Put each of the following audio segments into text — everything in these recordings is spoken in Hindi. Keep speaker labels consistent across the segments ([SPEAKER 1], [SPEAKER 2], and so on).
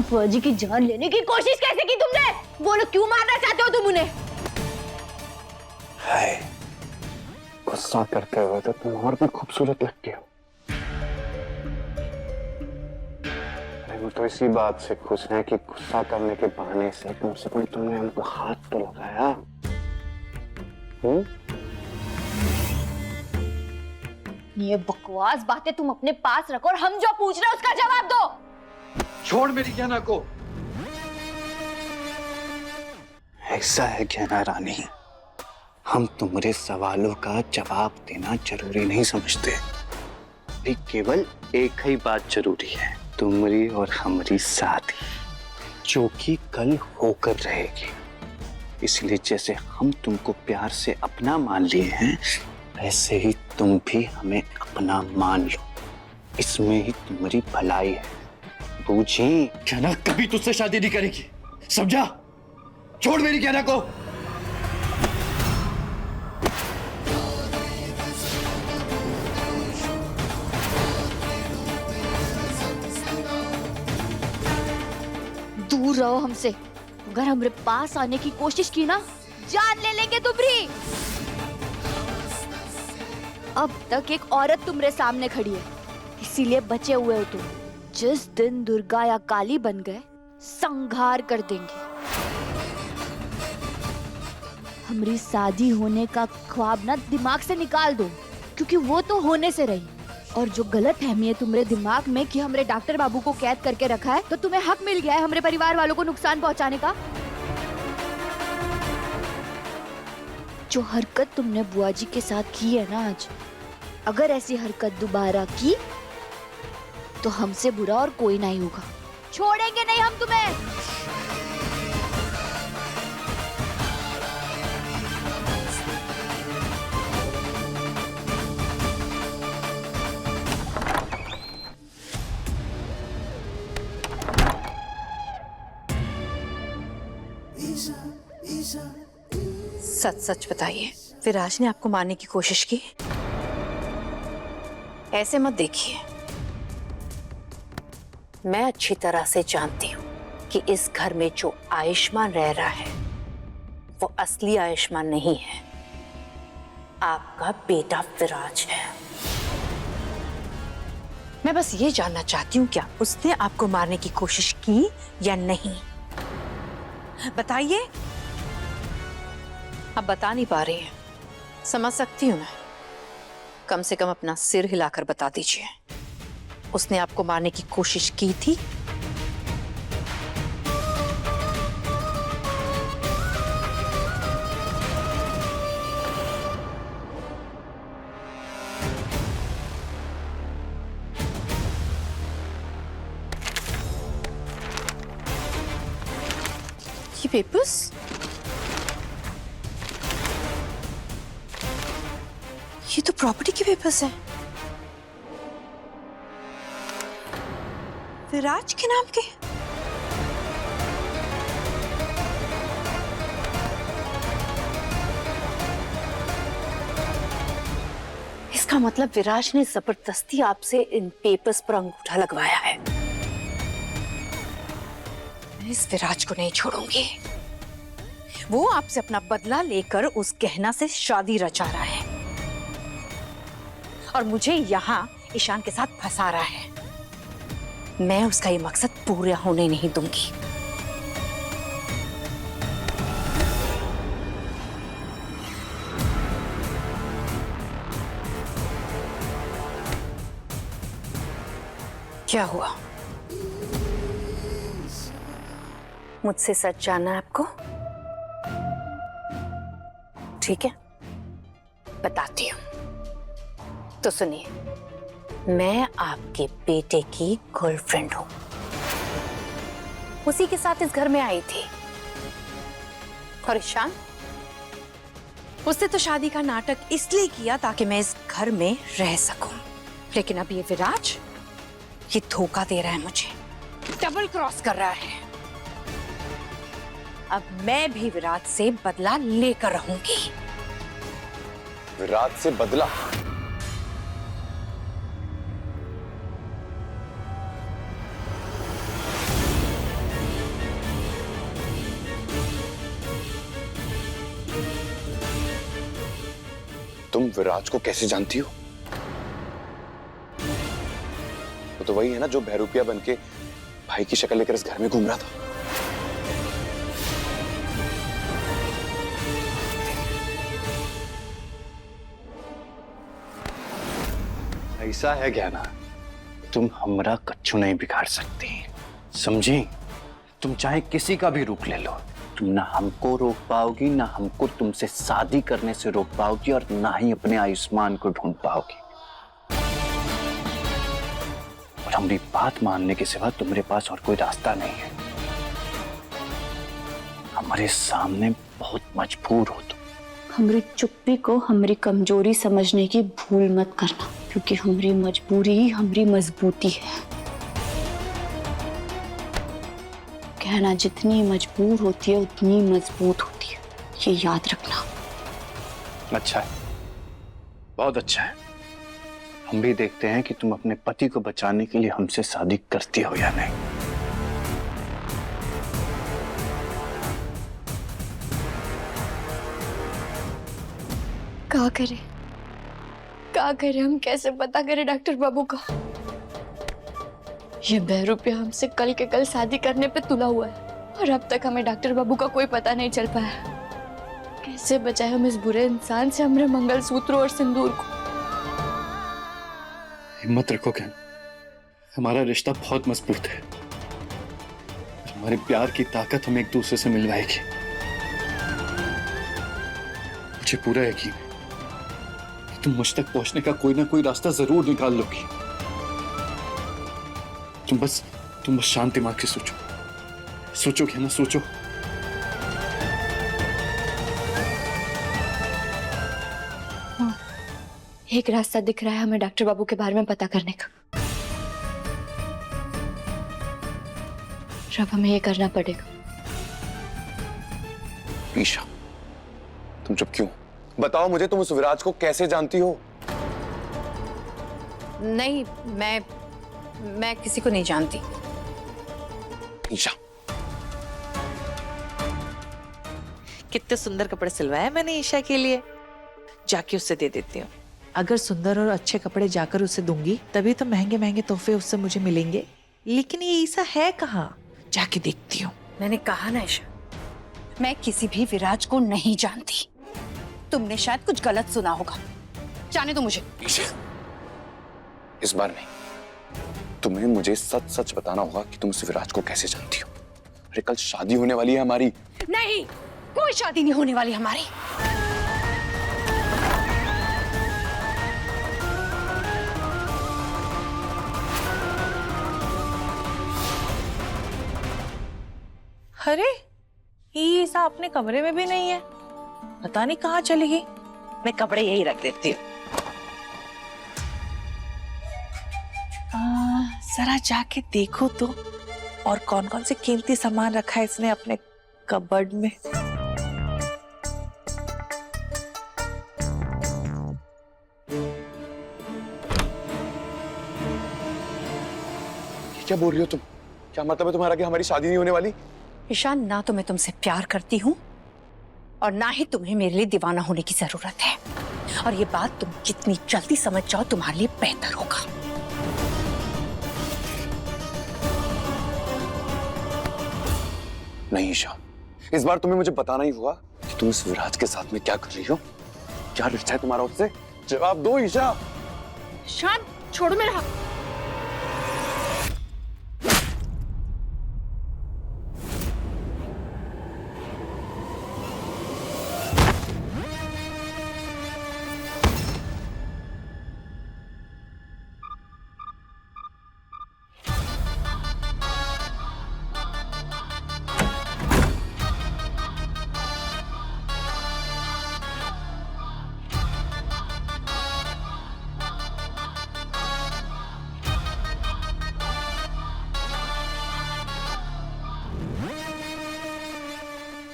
[SPEAKER 1] फौजी की जान लेने की कोशिश कैसे की तुमने? बोलो क्यों मारना चाहते हो तुम उन्हें?
[SPEAKER 2] हाय, गुस्सा करते हुए तो तुम और भी खूबसूरत लगती हो। अरे वो तो इसी बात से खुश है कि गुस्सा करने के बहाने से कम तुमने हमको हाथ तो लगाया।
[SPEAKER 1] ये बकवास बातें तुम अपने पास रखो और हम जो पूछ रहे हैं उसका जवाब दो।
[SPEAKER 3] छोड़ मेरी ज्ञाना को।
[SPEAKER 2] ऐसा है ज्ञाना रानी, हम तुम्हारे सवालों का जवाब देना जरूरी नहीं समझते। भी केवल एक ही बात जरूरी है, तुम्हारी और हमारी शादी, जो कि कल होकर रहेगी। इसलिए जैसे हम तुमको प्यार से अपना मान लिए हैं, वैसे ही तुम भी हमें अपना मान लो। इसमें ही तुम्हारी भलाई है, बूझी?
[SPEAKER 3] ज्ञाना कभी तुझसे शादी नहीं करेगी, समझा? छोड़ मेरी ज्ञाना को।
[SPEAKER 1] दूर रहो हमसे। अगर हमारे पास आने की कोशिश की ना, जान ले लेंगे तुम्हारी। अब तक एक औरत तुम्हारे सामने खड़ी है, इसीलिए बचे हुए हो तुम। जिस दिन दुर्गा या काली बन गए, संहार कर देंगे। हमारी शादी होने का ख्वाब ना दिमाग से निकाल दो, क्योंकि वो तो होने से रही। और जो गलत फहमी है तुम्हारे दिमाग में कि हमरे डॉक्टर बाबू को कैद करके रखा है, तो तुम्हें हक मिल गया है हमारे परिवार वालों को नुकसान पहुंचाने का। जो हरकत तुमने बुआ जी के साथ की है ना आज, अगर ऐसी हरकत दोबारा की तो हमसे बुरा और कोई नहीं होगा। छोड़ेंगे नहीं हम तुम्हें।
[SPEAKER 4] सच सच बताइए, विराज ने आपको मारने की कोशिश की? ऐसे मत देखिए, मैं अच्छी तरह से जानती हूँ कि इस घर में जो आयुष्मान रह रहा है वो असली आयुष्मान नहीं है, आपका बेटा विराज है। मैं बस ये जानना चाहती हूँ, क्या उसने आपको मारने की कोशिश की या नहीं? बताइए। अब बता नहीं पा रही है, समझ सकती हूँ मैं। कम से कम अपना सिर हिलाकर बता दीजिए, उसने आपको मारने की कोशिश की थी? ये पेपर्स, ये तो प्रॉपर्टी के पेपर्स हैं, विराज के नाम के। इसका मतलब विराज ने जबरदस्ती आपसे इन पेपर्स पर अंगूठा लगवाया है। मैं इस विराज को नहीं छोड़ूंगी। वो आपसे अपना बदला लेकर उस गहना से शादी रचा रहा है और मुझे यहाँ ईशान के साथ फंसा रहा है। मैं उसका ये मकसद पूरा होने नहीं दूंगी। क्या हुआ? मुझसे सच जानना है आपको? ठीक है, बताती हूँ। तो सुनिए, मैं आपके बेटे की गर्लफ्रेंड हूं। उसी के साथ इस घर में आई थी। और ईशान, उसने तो शादी का नाटक इसलिए किया ताकि मैं इस घर में रह सकूं। लेकिन अब ये विराज, ये धोखा दे रहा है मुझे, डबल क्रॉस कर रहा है। अब मैं भी विराज से बदला लेकर रहूंगी।
[SPEAKER 2] विराज से बदला?
[SPEAKER 5] तुम विराज को कैसे जानती हो? वो तो वही है ना जो बहरूपिया बनके भाई की शक्ल लेकर इस घर में घूम रहा था।
[SPEAKER 2] ऐसा है ज्ञाना, तुम हमरा कच्चू नहीं बिगाड़ सकती, समझी? तुम चाहे किसी का भी रूप ले लो, तुम ना हमको रोक पाओगी, ना हमको तुमसे शादी करने से रोक पाओगी, और ना ही अपने आयुष्मान को ढूंढ पाओगी। और हमारी बात मानने के सिवा तुम्हारे पास और कोई रास्ता नहीं है। हमारे सामने बहुत मजबूर हो तुम।
[SPEAKER 1] हमारी चुप्पी को हमारी कमजोरी समझने की भूल मत करना, क्योंकि हमारी मजबूरी ही हमारी मजबूती है। कहना जितनी मजबूर होती है उतनी मजबूत होती है, ये याद रखना।
[SPEAKER 2] अच्छा है, बहुत अच्छा है। हम भी देखते हैं कि तुम अपने पति को बचाने के लिए हमसे शादी करती हो या नहीं।
[SPEAKER 1] क्या करें हम, कैसे पता करें डॉक्टर बाबू का? ये बहरूपिया हमसे कल के कल शादी करने पे तुला हुआ है, और अब तक हमें डॉक्टर बाबू का कोई पता नहीं चल पाया। कैसे बचाए हम इस बुरे इंसान से हमारे मंगलसूत्र और सिंदूर को?
[SPEAKER 3] हिम्मत रखो क्या, हमारा रिश्ता बहुत मजबूत है। हमारे प्यार की ताकत हमें एक दूसरे से मिलवाएगी। मुझे पूरा यकीन है कि तुम मुझ तक पहुंचने का कोई ना कोई रास्ता जरूर निकाल लोगी। तुम बस शांत दिमाग से सोचो क्या ना सोचो।
[SPEAKER 1] एक रास्ता दिख रहा है हमें डॉक्टर बाबू के बारे में पता करने का। अब हमें ये करना पड़ेगा।
[SPEAKER 5] ईशा, तुम चुप क्यों? बताओ मुझे, तुम उस विराज को कैसे जानती हो?
[SPEAKER 4] नहीं, मैं किसी को नहीं जानती।
[SPEAKER 5] ईशा,
[SPEAKER 6] कितने सुंदर कपड़े सिलवाए मैंने ईशा के लिए, जाके उससे दे देती हूँ। अगर सुंदर और अच्छे कपड़े जाकर उसे दूंगी तभी तो महंगे महंगे तोहफे उससे मुझे मिलेंगे। लेकिन ये ईशा है कहाँ, जाके देखती हूँ।
[SPEAKER 4] मैंने कहा ना ईशा, मैं किसी भी विराज को नहीं जानती। तुमने शायद कुछ गलत सुना होगा, जाने दो मुझे।
[SPEAKER 5] ईशा, इस बार नहीं, तुम्हें मुझे सच सच बताना होगा कि तुम उस विराज को कैसे जानती हो। अरे कल शादी होने वाली है हमारी।
[SPEAKER 4] नहीं, कोई शादी नहीं होने वाली हमारी।
[SPEAKER 6] अरे ये ईशा अपने कमरे में भी नहीं है, पता नहीं कहाँ चली गई। मैं कपड़े यही रख देती हूँ। जरा जाके देखो तो, और कौन कौन से कीमती सामान रखा है इसने अपने कबर्ड में।
[SPEAKER 5] क्या बोल रही हो तुम? क्या मतलब है तुम्हारा कि हमारी शादी नहीं होने वाली?
[SPEAKER 4] ईशान, ना तो मैं तुमसे प्यार करती हूँ और ना ही तुम्हें मेरे लिए दीवाना होने की जरूरत है। और ये बात तुम जितनी जल्दी समझ जाओ तुम्हारे लिए बेहतर होगा।
[SPEAKER 5] नहीं ईशा, इस बार तुम्हें मुझे बताना ही होगा कि तुम इस विराज के साथ में क्या कर रही हो। क्या रिश्ता है तुम्हारा उससे? जवाब दो ईशा।
[SPEAKER 4] ईशान, छोड़ो मेरा हाथ।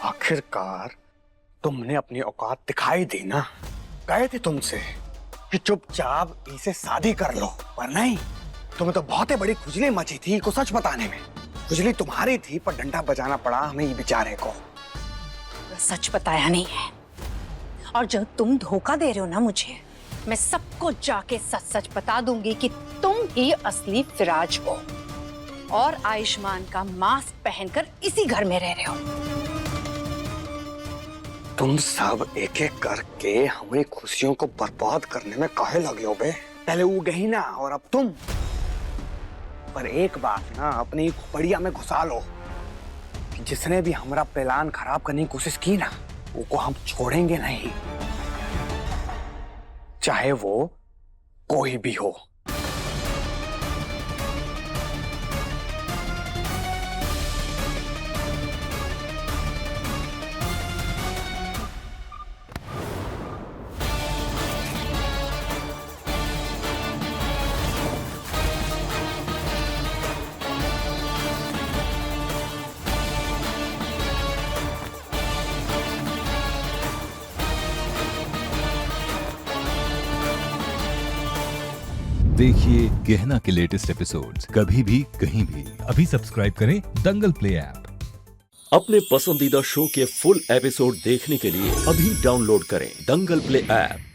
[SPEAKER 7] आखिरकार तुमने अपनी औकात दिखाई दी ना। कहे थे तुमसे कि चुपचाप इसे शादी कर लो, पर नहीं, तुम्हें तो बहुत ही बड़ी खुजली मची थी को सच बताने में। खुजली तुम्हारी थी पर डंडा बजाना पड़ा हमें ये बेचारे को।
[SPEAKER 4] सच बताया नहीं है और जो तुम धोखा दे रहे हो ना मुझे, मैं सबको जाके सच सच बता दूंगी कि तुम ही असली फिराज हो और आयुष्मान का मास्क पहनकर इसी घर में रह रहे हो।
[SPEAKER 7] तुम सब एक एक करके हमारी खुशियों को बर्बाद करने में काहे लगे हो बे? पहले वो गई ना और अब तुम। पर एक बात ना अपनी खोपड़िया में घुसा लो कि जिसने भी हमारा प्लान खराब करने की कोशिश की ना, वो हम छोड़ेंगे नहीं, चाहे वो कोई भी हो।
[SPEAKER 8] देखिए गहना के लेटेस्ट एपिसोड्स कभी भी कहीं भी। अभी सब्सक्राइब करें दंगल प्ले ऐप।
[SPEAKER 9] अपने पसंदीदा शो के फुल एपिसोड देखने के लिए अभी डाउनलोड करें दंगल प्ले ऐप।